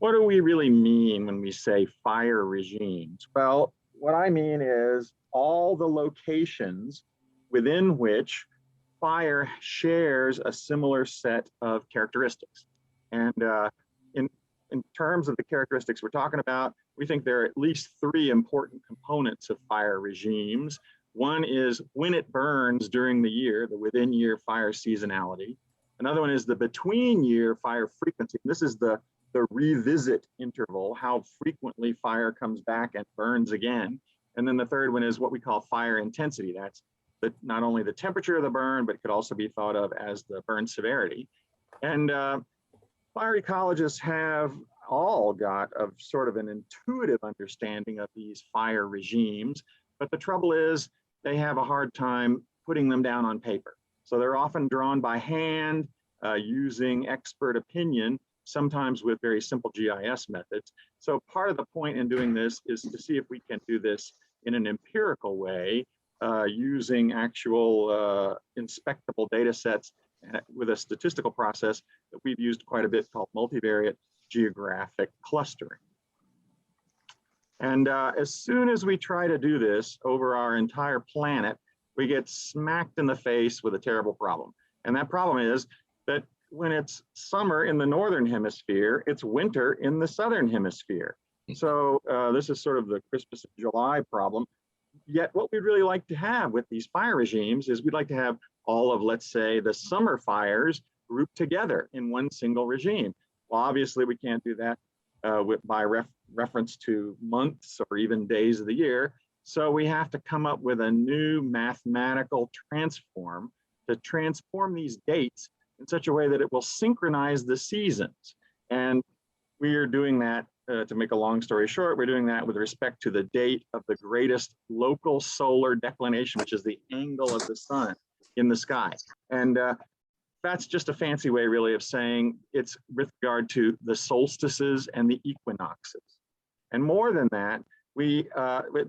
what do we really mean when we say fire regimes? Well, what I mean is all the locations within which fire shares a similar set of characteristics. And in terms of the characteristics we're talking about, we think there are at least three important components of fire regimes. One is when it burns during the year, the within year fire seasonality. Another one is the between year fire frequency. This is the revisit interval, how frequently fire comes back and burns again. And then the third one is what we call fire intensity. That's not only the temperature of the burn, but it could also be thought of as the burn severity. And fire ecologists have all got a sort of an intuitive understanding of these fire regimes, but the trouble is they have a hard time putting them down on paper. So they're often drawn by hand using expert opinion, sometimes with very simple GIS methods. So part of the point in doing this is to see if we can do this in an empirical way, using actual inspectable data sets with a statistical process that we've used quite a bit called multivariate geographic clustering. And as soon as we try to do this over our entire planet, we get smacked in the face with a terrible problem. And that problem is that when it's summer in the northern hemisphere, it's winter in the southern hemisphere. So this is sort of the Christmas in July problem. Yet what we'd really like to have with these fire regimes is we'd like to have all of, let's say, the summer fires grouped together in one single regime. Well, obviously we can't do that by reference to months or even days of the year. So we have to come up with a new mathematical transform to transform these dates in such a way that it will synchronize the seasons. And we are doing that, to make a long story short, we're doing that with respect to the date of the greatest local solar declination, which is the angle of the sun in the sky. And that's just a fancy way really of saying it's with regard to the solstices and the equinoxes. And more than that,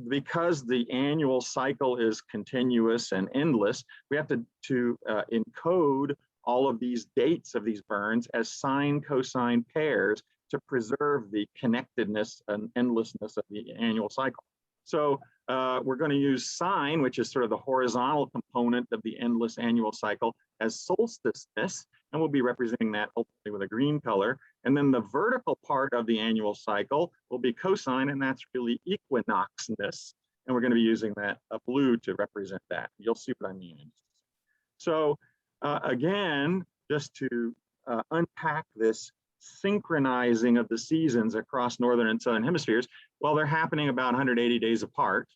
because the annual cycle is continuous and endless, we have to encode all of these dates of these burns as sine cosine pairs to preserve the connectedness and endlessness of the annual cycle. So we're going to use sine, which is sort of the horizontal component of the endless annual cycle, as solsticeness, and we'll be representing that ultimately with a green color. And then the vertical part of the annual cycle will be cosine, and that's really equinoxness. And we're going to be using that blue to represent that. You'll see what I mean. So again, just to unpack this synchronizing of the seasons across northern and southern hemispheres, well, they're happening about 180 days apart,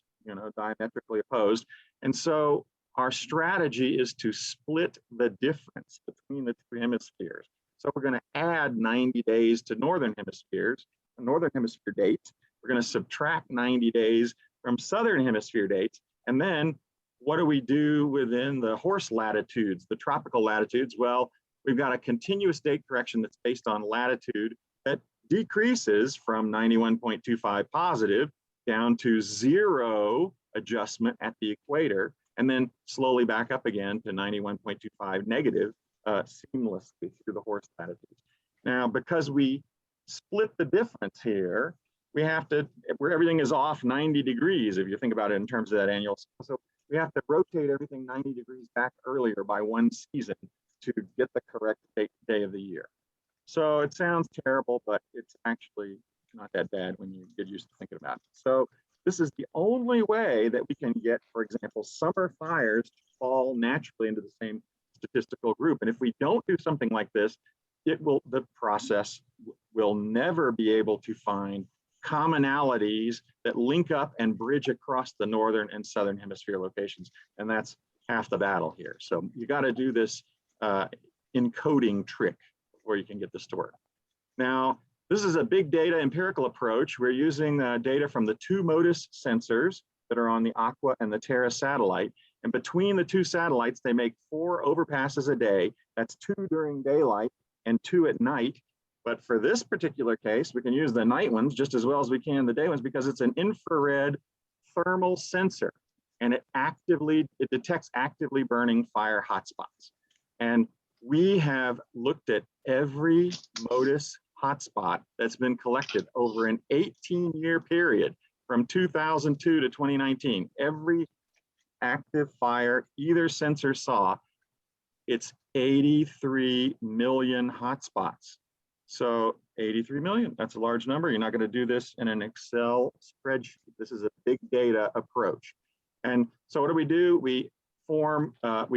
diametrically opposed. And so our strategy is to split the difference between the two hemispheres. So we're going to add 90 days to northern hemisphere dates. We're going to subtract 90 days from southern hemisphere dates. And then what do we do within the horse latitudes, the tropical latitudes? Well, we've got a continuous date correction that's based on latitude that decreases from 91.25 positive down to 0 adjustment at the equator, and then slowly back up again to 91.25 negative seamlessly through the horse latitudes. Now, because we split the difference here, we have to, where everything is off 90 degrees, if you think about it in terms of that annual. So we have to rotate everything 90 degrees back earlier by one season to get the correct day of the year. So it sounds terrible, but it's actually not that bad when you get used to thinking about it. So this is the only way that we can get, for example, summer fires to fall naturally into the same statistical group. And if we don't do something like this, the process will never be able to find commonalities that link up and bridge across the northern and southern hemisphere locations. And that's half the battle here. So you got to do this encoding trick before you can get this to work. Now, this is a big data empirical approach. We're using data from the two MODIS sensors that are on the Aqua and the Terra satellite. And between the two satellites, they make 4 overpasses a day. That's 2 during daylight and 2 at night. But for this particular case, we can use the night ones just as well as we can the day ones because it's an infrared thermal sensor, and it detects actively burning fire hotspots. And we have looked at every MODIS hotspot that's been collected over an 18-year period from 2002 to 2019. Every active fire either sensor saw, it's 83 million hotspots. So 83 million, that's a large number. You're not going to do this in an Excel spreadsheet. This is a big data approach. And so what do? We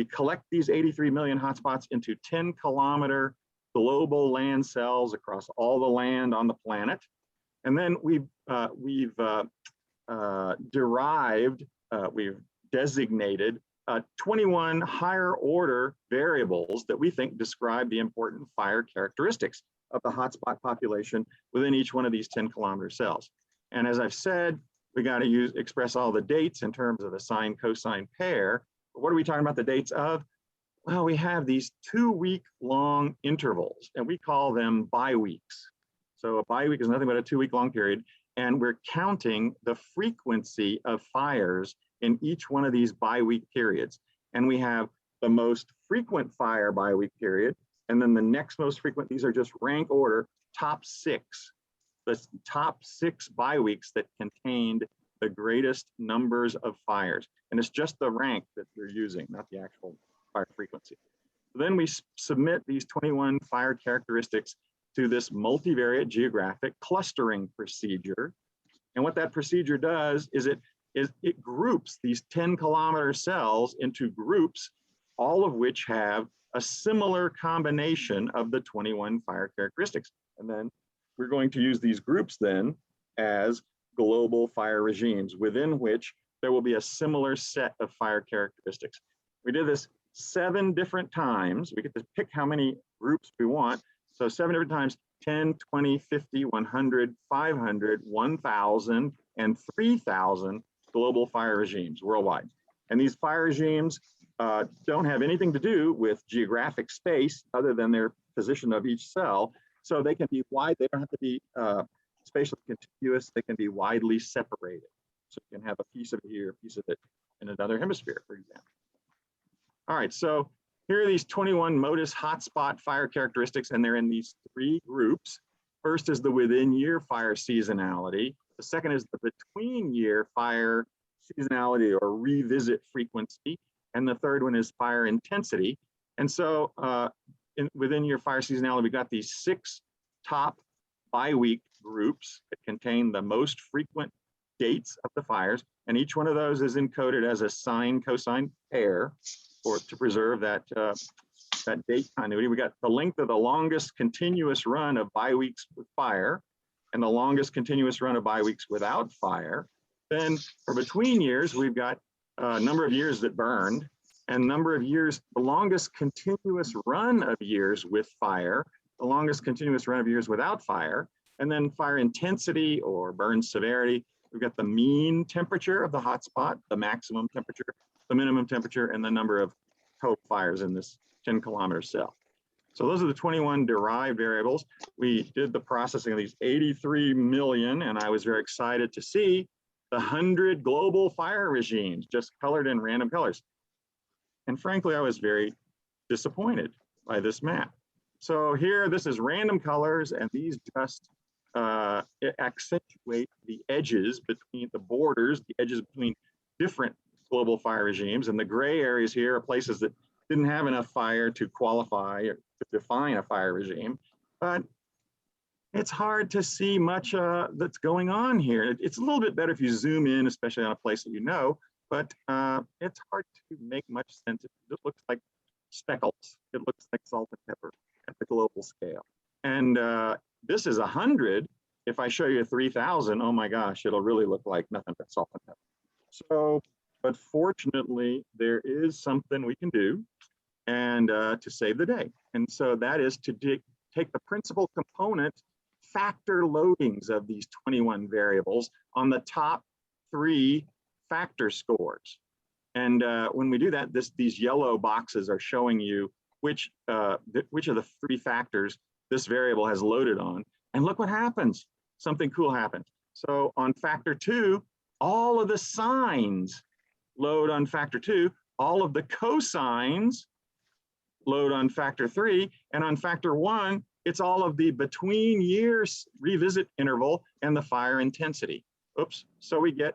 collect these 83 million hotspots into 10-kilometer global land cells across all the land on the planet. And then we've designated 21 higher order variables that we think describe the important fire characteristics of the hotspot population within each one of these 10-kilometer cells. And as I've said, we got to express all the dates in terms of the sine cosine pair. But what are we talking about the dates of? Well, we have these 2-week-long intervals, and we call them bi-weeks. So a bi-week is nothing but a 2-week-long period, and we're counting the frequency of fires in each one of these bi-week periods. And we have the most frequent fire bi-week period, and then the next most frequent, these are just rank order, top 6. The top 6 bi-weeks that contained the greatest numbers of fires. And it's just the rank that we're using, not the actual fire frequency. Then we submit these 21 fire characteristics to this multivariate geographic clustering procedure. And what that procedure does is it groups these 10-kilometer cells into groups, all of which have a similar combination of the 21 fire characteristics. And then we're going to use these groups then as global fire regimes within which there will be a similar set of fire characteristics. We did this 7 different times. We get to pick how many groups we want. So 7 different times, 10, 20, 50, 100, 500, 1,000, and 3,000 global fire regimes worldwide. And these fire regimes don't have anything to do with geographic space other than their position of each cell. So they can be wide, they don't have to be spatially contiguous, they can be widely separated. So you can have a piece of it here, a piece of it in another hemisphere, for example. All right, so here are these 21 MODIS hotspot fire characteristics, and they're in these 3 groups. First is the within-year fire seasonality. The second is the between-year fire seasonality or revisit frequency. And the third one is fire intensity. And so within your fire seasonality, we got these 6 top bi-week groups that contain the most frequent dates of the fires. And each one of those is encoded as a sine cosine pair to preserve that date continuity. We got the length of the longest continuous run of bi-weeks with fire and the longest continuous run of bi-weeks without fire. Then for between years, we've got a number of years that burned and number of years, the longest continuous run of years with fire, the longest continuous run of years without fire, and then fire intensity or burn severity. We've got the mean temperature of the hotspot, the maximum temperature, the minimum temperature, and the number of total fires in this 10-kilometer cell. So those are the 21 derived variables. We did the processing of these 83 million, and I was very excited to see the 100 global fire regimes just colored in random colors. And frankly, I was very disappointed by this map. So here, this is random colors, and these just accentuate the edges between the borders, the edges between different global fire regimes. And the gray areas here are places that didn't have enough fire to qualify or to define a fire regime. But it's hard to see much that's going on here. It's a little bit better if you zoom in, especially on a place that you know, but it's hard to make much sense. It just looks like speckles. It looks like salt and pepper at the global scale. And this is 100. If I show you 3,000, oh my gosh, it'll really look like nothing but salt and pepper. So, but fortunately, there is something we can do and to save the day. And so that is to take the principal component factor loadings of these 21 variables on the top 3 factor scores. And when we do that, these yellow boxes are showing you which of the 3 factors this variable has loaded on. And look what happens. Something cool happens. So on factor 2, all of the sines load on factor 2, all of the cosines load on factor 3, and on factor 1, it's all of the between years revisit interval and the fire intensity. Oops, so we get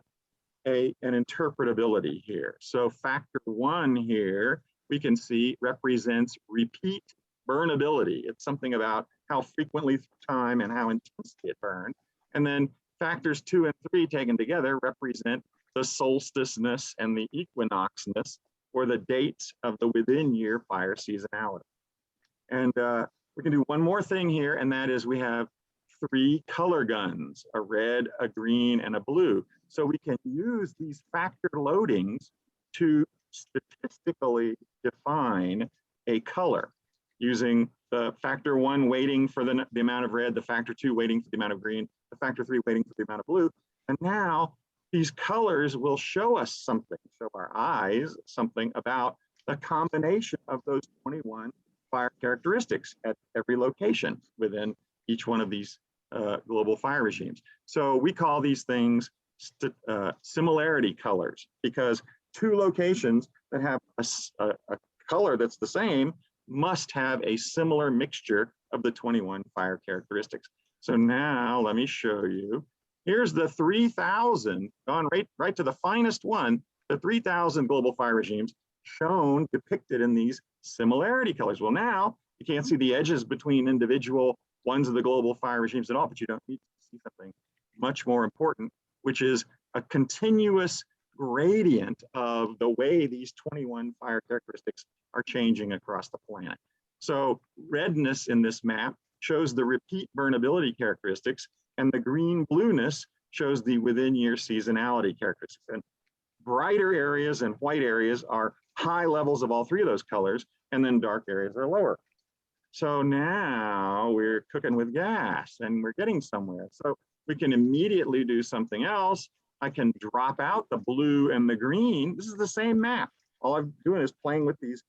an interpretability here. So factor 1 here, we can see represents repeat burnability. It's something about how frequently through time and how intensely it burned. And then factors 2 and 3 taken together represent the solsticeness and the equinoxness, or the dates of the within year fire seasonality. And we can do one more thing here, and that is we have 3 color guns, a red, a green, and a blue. So we can use these factor loadings to statistically define a color using the factor 1 weighting for the amount of red, the factor 2 weighting for the amount of green, the factor 3 weighting for the amount of blue. And now these colors will show us something, show our eyes something about the combination of those 21 fire characteristics at every location within each one of these global fire regimes. So we call these things similarity colors, because 2 locations that have a color that's the same must have a similar mixture of the 21 fire characteristics. So now let me show you. Here's the 3,000, gone right to the finest one, the 3,000 global fire regimes shown, depicted in these similarity colors. Well, now you can't see the edges between individual ones of the global fire regimes at all, but you don't need to see something much more important, which is a continuous gradient of the way these 21 fire characteristics are changing across the planet. So redness in this map shows the repeat burnability characteristics, and the green blueness shows the within year seasonality characteristics. And brighter areas and white areas are high levels of all 3 of those colors, and then dark areas are lower. So now we're cooking with gas and we're getting somewhere. So we can immediately do something else. I can drop out the blue and the green. This is the same map. All I'm doing is playing with these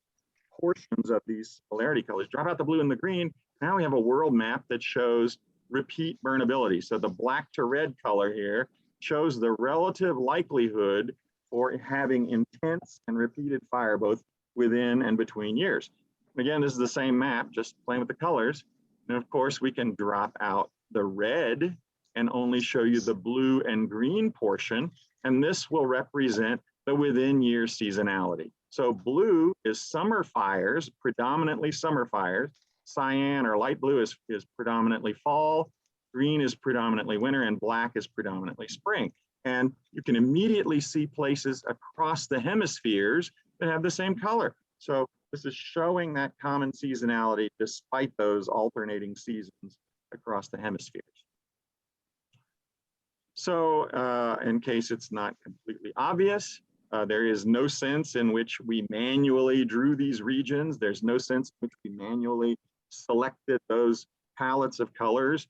portions of these polarity colors. Drop out the blue and the green. Now we have a world map that shows repeat burnability. So the black to red color here shows the relative likelihood for having intense and repeated fire both within and between years. Again, this is the same map, just playing with the colors. And of course, we can drop out the red and only show you the blue and green portion. And this will represent the within year seasonality. So blue is summer fires, predominantly summer fires. Cyan or light blue is predominantly fall. Green is predominantly winter, and black is predominantly spring. And you can immediately see places across the hemispheres that have the same color. So this is showing that common seasonality despite those alternating seasons across the hemispheres. So in case it's not completely obvious, there is no sense in which we manually drew these regions. There's no sense in which we manually selected those palettes of colors.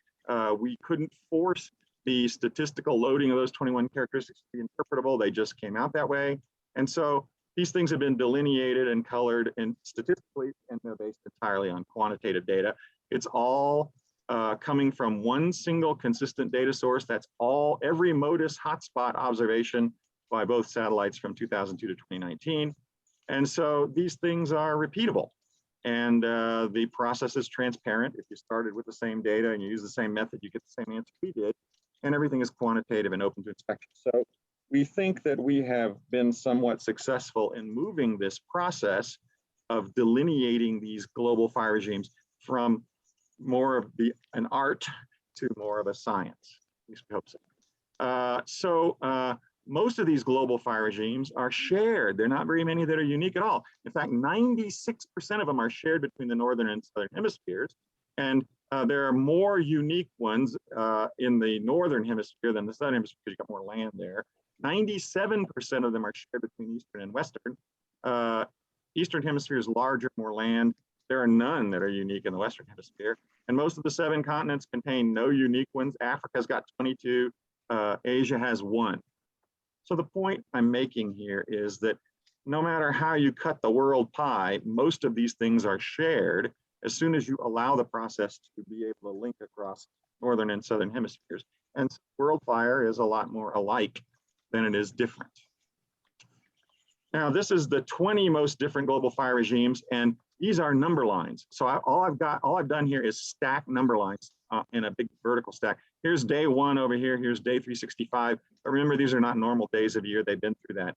We couldn't force the statistical loading of those 21 characteristics to be interpretable. They just came out that way. And so these things have been delineated and colored and statistically, and they're based entirely on quantitative data. It's all coming from one single consistent data source. That's every MODIS hotspot observation by both satellites from 2002 to 2019. And so these things are repeatable. And the process is transparent. If you started with the same data and you use the same method, you get the same answer we did. And everything is quantitative and open to inspection. So we think that we have been somewhat successful in moving this process of delineating these global fire regimes from more of an art to more of a science. At least we hope so. Most of these global fire regimes are shared. There are not very many that are unique at all. In fact, 96% of them are shared between the northern and southern hemispheres. And there are more unique ones in the northern hemisphere than the southern hemisphere because you've got more land there. 97% of them are shared between eastern and western. Eastern hemisphere is larger, more land. There are none that are unique in the western hemisphere. And most of the 7 continents contain no unique ones. Africa's got 22, Asia has 1. So the point I'm making here is that no matter how you cut the world pie, most of these things are shared as soon as you allow the process to be able to link across northern and southern hemispheres. And world fire is a lot more alike than it is different. Now, this is the 20 most different global fire regimes, and these are number lines. So all I've done here is stack number lines in a big vertical stack. Here's day 1 over here. Here's day 365. But remember, these are not normal days of the year. They've been through that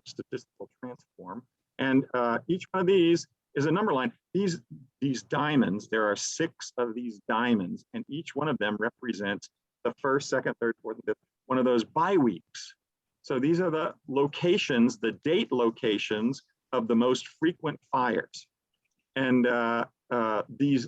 statistical transform. And each one of these is a number line. These diamonds, there are 6 of these diamonds, and each one of them represents the 1st, 2nd, 3rd, 4th, and 5th, one of those bi-weeks. So these are the locations, the date locations of the most frequent fires. And these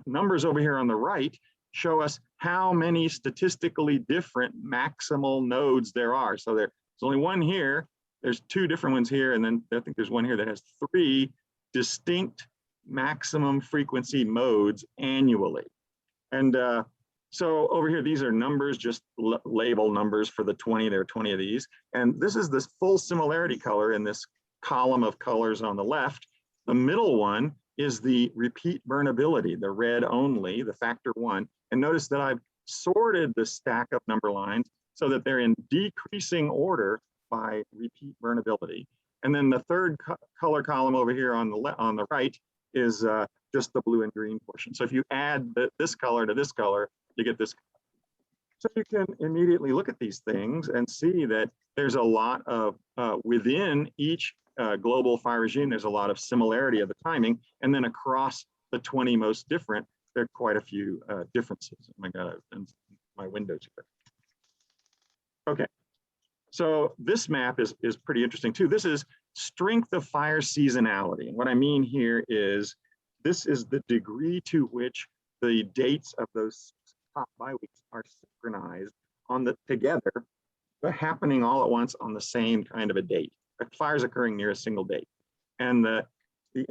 numbers over here on the right show us how many statistically different maximal nodes there are. So there's only one here. There's 2 different ones here. And then I think there's one here that has 3 distinct maximum frequency modes annually. And so over here, these are numbers, just label numbers for the 20. There are 20 of these. And this is this full similarity color in this column of colors on the left. The middle one is the repeat burnability, the red only, the factor 1. And notice that I've sorted the stack of number lines so that they're in decreasing order by repeat burnability. And then the third color column over here on the right is just the blue and green portion. So if you add this color to this color, you get this. So you can immediately look at these things and see that there's a lot of, within each global fire regime, there's a lot of similarity of the timing. And then across the 20 most different, there are quite a few differences. Oh my God, my windows here. Okay, so this map is pretty interesting too. This is strength of fire seasonality. And what I mean here is, this is the degree to which the dates of those top bi-weeks are synchronized together, but happening all at once on the same kind of a date. Fires occurring near a single date. And the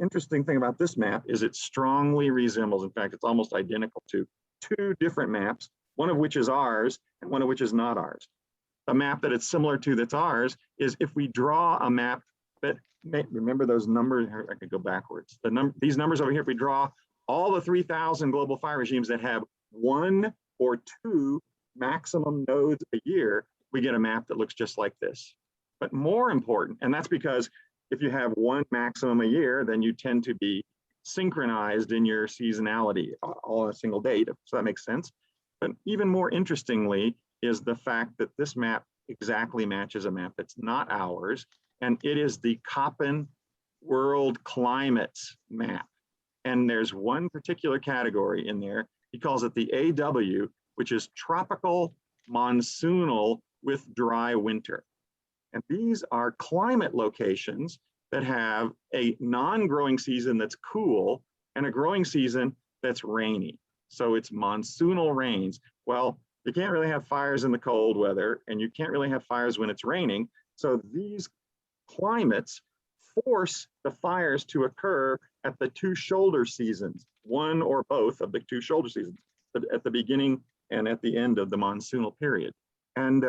interesting thing about this map is it strongly resembles, in fact, it's almost identical to 2 different maps, one of which is ours and one of which is not ours. The map that it's similar to that's ours is if we draw a map that, remember those numbers, I could go backwards. These numbers over here, if we draw all the 3,000 global fire regimes that have 1 or 2 maximum nodes a year, we get a map that looks just like this. But more important, and that's because if you have 1 maximum a year, then you tend to be synchronized in your seasonality all on a single date, so that makes sense. But even more interestingly is the fact that this map exactly matches a map that's not ours, and it is the Köppen World Climates map. And there's one particular category in there. He calls it the AW, which is tropical monsoonal with dry winter. And these are climate locations that have a non-growing season that's cool and a growing season that's rainy. So it's monsoonal rains. Well, you can't really have fires in the cold weather, and you can't really have fires when it's raining. So these climates force the fires to occur at the 2 shoulder seasons, one or both of the 2 shoulder seasons, at the beginning and at the end of the monsoonal period. And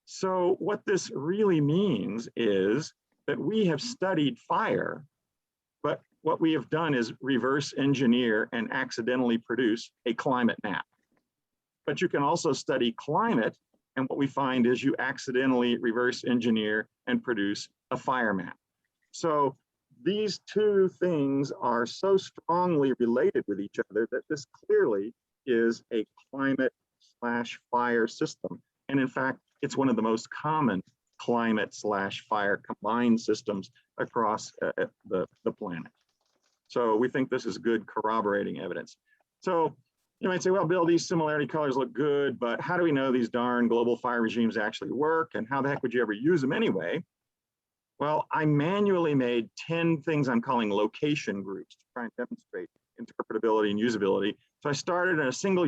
so what this really means is that we have studied fire, but what we have done is reverse engineer and accidentally produce a climate map. But you can also study climate, and what we find is you accidentally reverse engineer and produce a fire map. So these 2 things are so strongly related with each other that this clearly is a climate/fire system. And in fact, it's one of the most common climate/fire combined systems across the planet. So we think this is good corroborating evidence. So you might say, well, Bill, these similarity colors look good, but how do we know these darn global fire regimes actually work? And how the heck would you ever use them anyway? Well, I manually made 10 things I'm calling location groups to try and demonstrate interpretability and usability. So I started in a single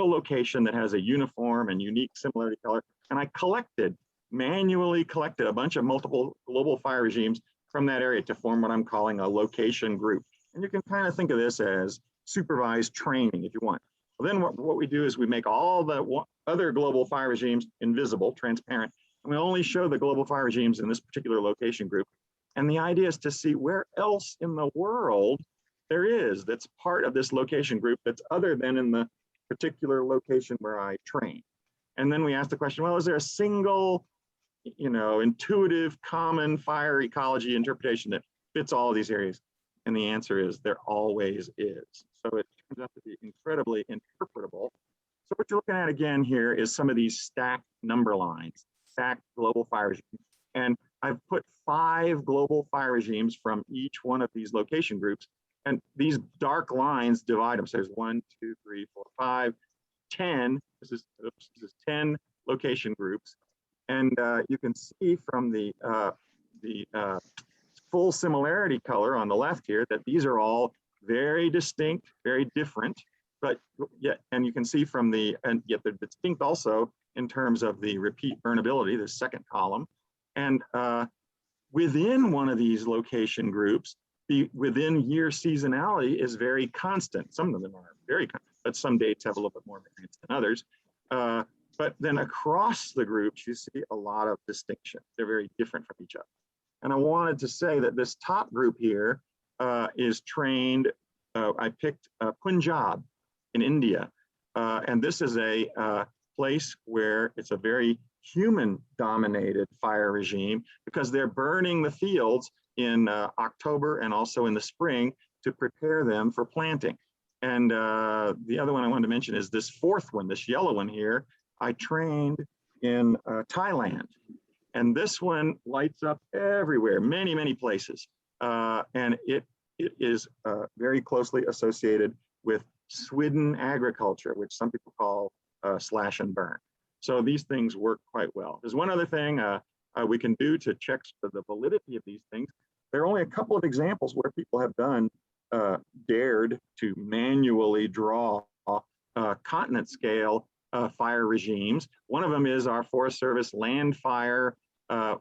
location that has a uniform and unique similarity color. And I manually collected a bunch of multiple global fire regimes from that area to form what I'm calling a location group. And you can kind of think of this as supervised training if you want. Well, then what we do is we make all the other global fire regimes invisible, transparent, and we only show the global fire regimes in this particular location group. And the idea is to see where else in the world there is that's part of this location group that's other than in the particular location where I train. And then we ask the question, well, is there a single, intuitive, common fire ecology interpretation that fits all of these areas? And the answer is there always is. So it turns out to be incredibly interpretable. So what you're looking at again here is some of these stacked number lines, stacked global fire regimes. And I've put 5 global fire regimes from each one of these location groups. And these dark lines divide them. So there's 1, 2, 3, 4, 5, 10. This is 10 location groups. And you can see from the full similarity color on the left here that these are all very distinct, very different, but yet, and you can see from and yet they're distinct also in terms of the repeat burnability, the second column. And within one of these location groups, the within year seasonality is very constant. Some of them are very constant, but some dates have a little bit more variance than others. But then across the groups, you see a lot of distinction. They're very different from each other. And I wanted to say that this top group here is trained, I picked Punjab in India. And this is a place where it's a very human-dominated fire regime because they're burning the fields in October and also in the spring to prepare them for planting. And the other one I wanted to mention is this fourth one, this yellow one here, I trained in Thailand. And this one lights up everywhere, many, many places. And it is very closely associated with Swidden agriculture, which some people call slash and burn. So these things work quite well. There's one other thing we can do to check the validity of these things. There are only a couple of examples where people have dared to manually draw continent scale fire regimes. One of them is our Forest Service land fire,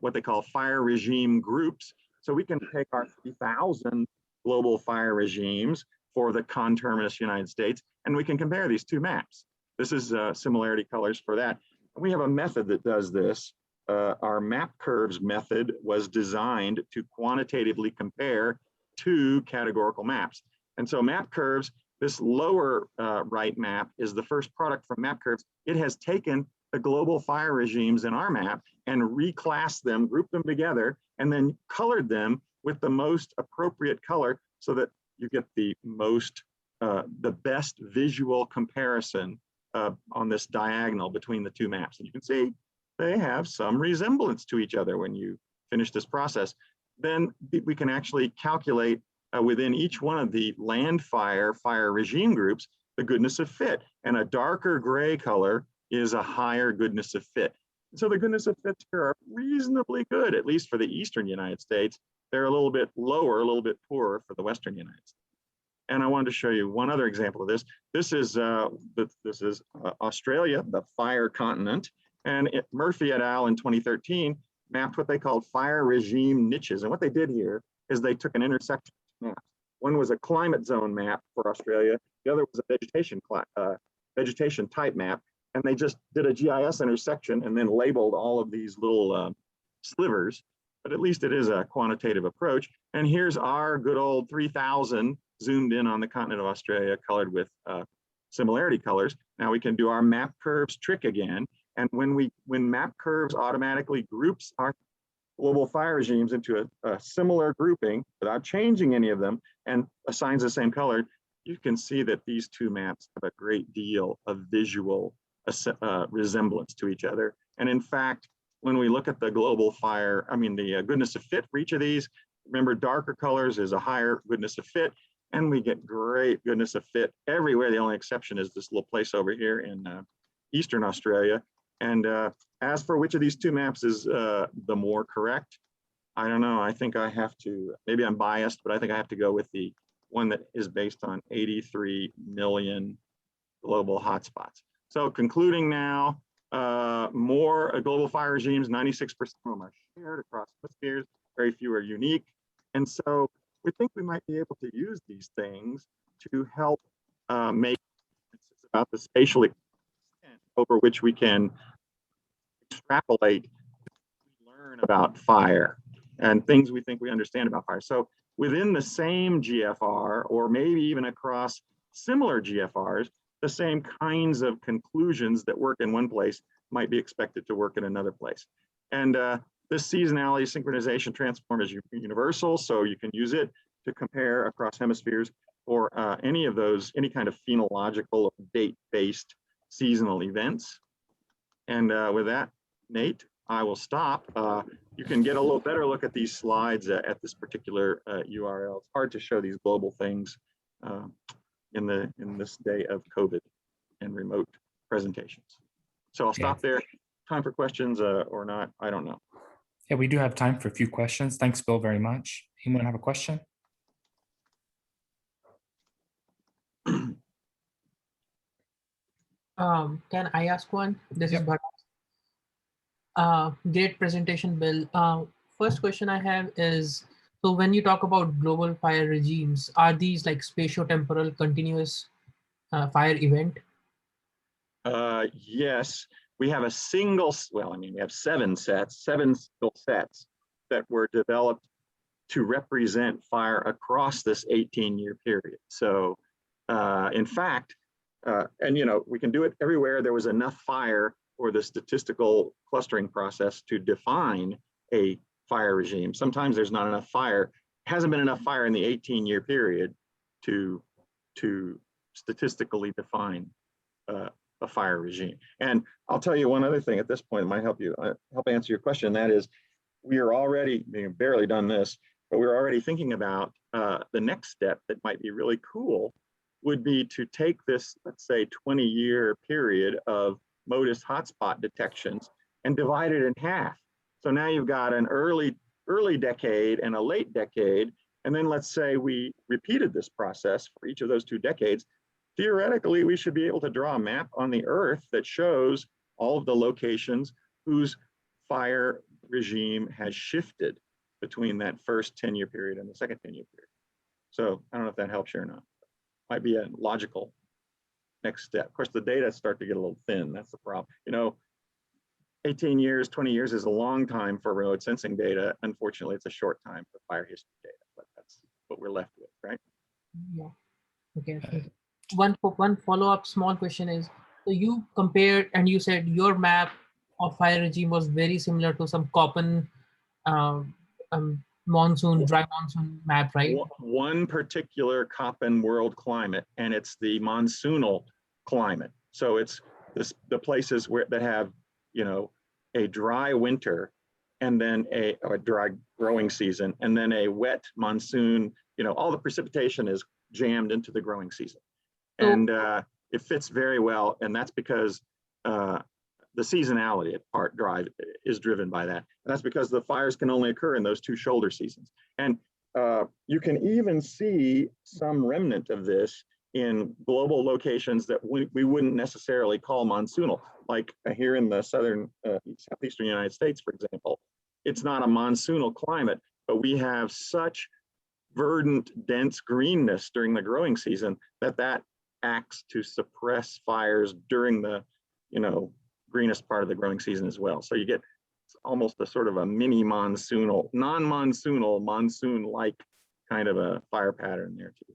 what they call fire regime groups. So we can take our 3,000 global fire regimes for the conterminous United States, and we can compare these two maps. This is similarity colors for that. And we have a method that does this. Our map curves method was designed to quantitatively compare 2 categorical maps. And so map curves, this lower right map is the first product from map curves. It has taken the global fire regimes in our map and reclassed them, grouped them together, and then colored them with the most appropriate color so that you get the best visual comparison on this diagonal between the 2 maps. And you can see they have some resemblance to each other when you finish this process. Then we can actually calculate within each one of the land fire regime groups the goodness of fit. And a darker gray color is a higher goodness of fit. So the goodness of fits here are reasonably good, at least for the eastern United States. They're a little bit lower, a little bit poorer for the western United States. And I wanted to show you one other example of this. This is Australia, the fire continent. And Murphy et al. In 2013 mapped what they called fire regime niches. And what they did here is they took an intersection map. One was a climate zone map for Australia. The other was a vegetation type map. And they just did a GIS intersection and then labeled all of these little slivers. But at least it is a quantitative approach. And here's our good old 3,000 zoomed in on the continent of Australia, colored with similarity colors. Now we can do our map curves trick again. And when map curves automatically groups our global fire regimes into a similar grouping without changing any of them and assigns the same color, you can see that these 2 maps have a great deal of visual resemblance to each other. And in fact, when we look at the global fire, the goodness of fit for each of these, remember darker colors is a higher goodness of fit, and we get great goodness of fit everywhere. The only exception is this little place over here in Eastern Australia. And as for which of these 2 maps is the more correct, I don't know. I think I have to, maybe I'm biased, but I think I have to go with the one that is based on 83 million global hotspots. So concluding now, more global fire regimes, 96% of them are shared across hemispheres, very few are unique. And so we think we might be able to use these things to help make about the spatial extent over which we can extrapolate, learn about fire and things we think we understand about fire. So within the same GFR, or maybe even across similar GFRs, the same kinds of conclusions that work in one place might be expected to work in another place. And this seasonality synchronization transform is universal, so you can use it to compare across hemispheres or any kind of phenological or date-based seasonal events. And with that, Nate, I will stop. You can get a little better look at these slides at this particular URL. It's hard to show these global things in this day of COVID and remote presentations. So I'll stop there. Time for questions or not, I don't know. Yeah, we do have time for a few questions. Thanks, Bill, very much. Anyone have a question? Can I ask one? This is Bharat. Great presentation, Bill. First question I have is, so when you talk about global fire regimes, are these like spatio-temporal continuous fire event? Yes, we have a single, well, I mean, we have seven single sets that were developed to represent fire across this 18-year period. So in fact, and we can do it everywhere there was enough fire for the statistical clustering process to define a fire regime. Sometimes there's not enough fire. Hasn't been enough fire in the 18-year period to statistically define a fire regime. And I'll tell you one other thing at this point that might help answer your question. That is, we are already, we've barely done this, but we're already thinking about the next step that might be really cool would be to take this, let's say, 20-year period of MODIS hotspot detections and divide it in half. So now you've got an early decade and a late decade. And then let's say we repeated this process for each of those 2 decades. Theoretically, we should be able to draw a map on the Earth that shows all of the locations whose fire regime has shifted between that first 10-year period and the second 10-year period. So I don't know if that helps you or not. Might be a logical next step. Of course, the data start to get a little thin. That's the problem. 18 years, 20 years is a long time for remote sensing data. Unfortunately, it's a short time for fire history data, but that's what we're left with, right? Yeah. Okay. One follow-up small question is, so you compared and you said your map of fire regime was very similar to some Köppen dry monsoon map, right? One particular Köppen world climate, and it's the monsoonal climate. So it's the places that have, a dry winter and then a dry growing season, and then a wet monsoon, all the precipitation is jammed into the growing season. And it fits very well, and that's because the seasonality at part drive is driven by that. And that's because the fires can only occur in those 2 shoulder seasons. And you can even see some remnant of this in global locations that we wouldn't necessarily call monsoonal, like here in the southeastern United States, for example. It's not a monsoonal climate, but we have such verdant, dense greenness during the growing season that acts to suppress fires during the, greenest part of the growing season as well. So you get almost a sort of a mini monsoonal, non-monsoonal, monsoon-like kind of a fire pattern there too.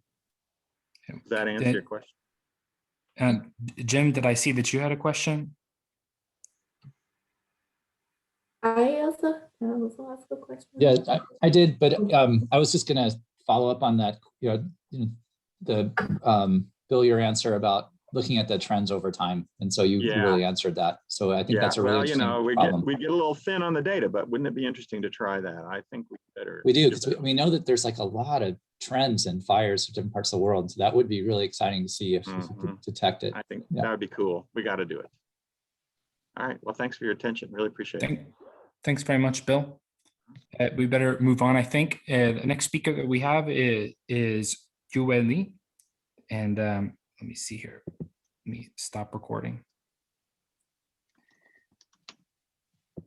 Does that answer your question? And Jim, did I see that you had a question? I also ask a question. Yeah, I did, but I was just going to follow up on that. Bill, your answer about looking at the trends over time, and so you really answered that. So I think that's a really interesting problem. We get a little thin on the data, but wouldn't it be interesting to try that? I think we better. We do, because we know that there's like a lot of trends and fires in different parts of the world. So that would be really exciting to see if we could detect it. I think that would be cool. We got to do it. All right. Well, thanks for your attention. Really appreciate it. Thanks very much, Bill. We better move on, I think. The next speaker that we have is Yue Li. And let me see here. Let me stop recording.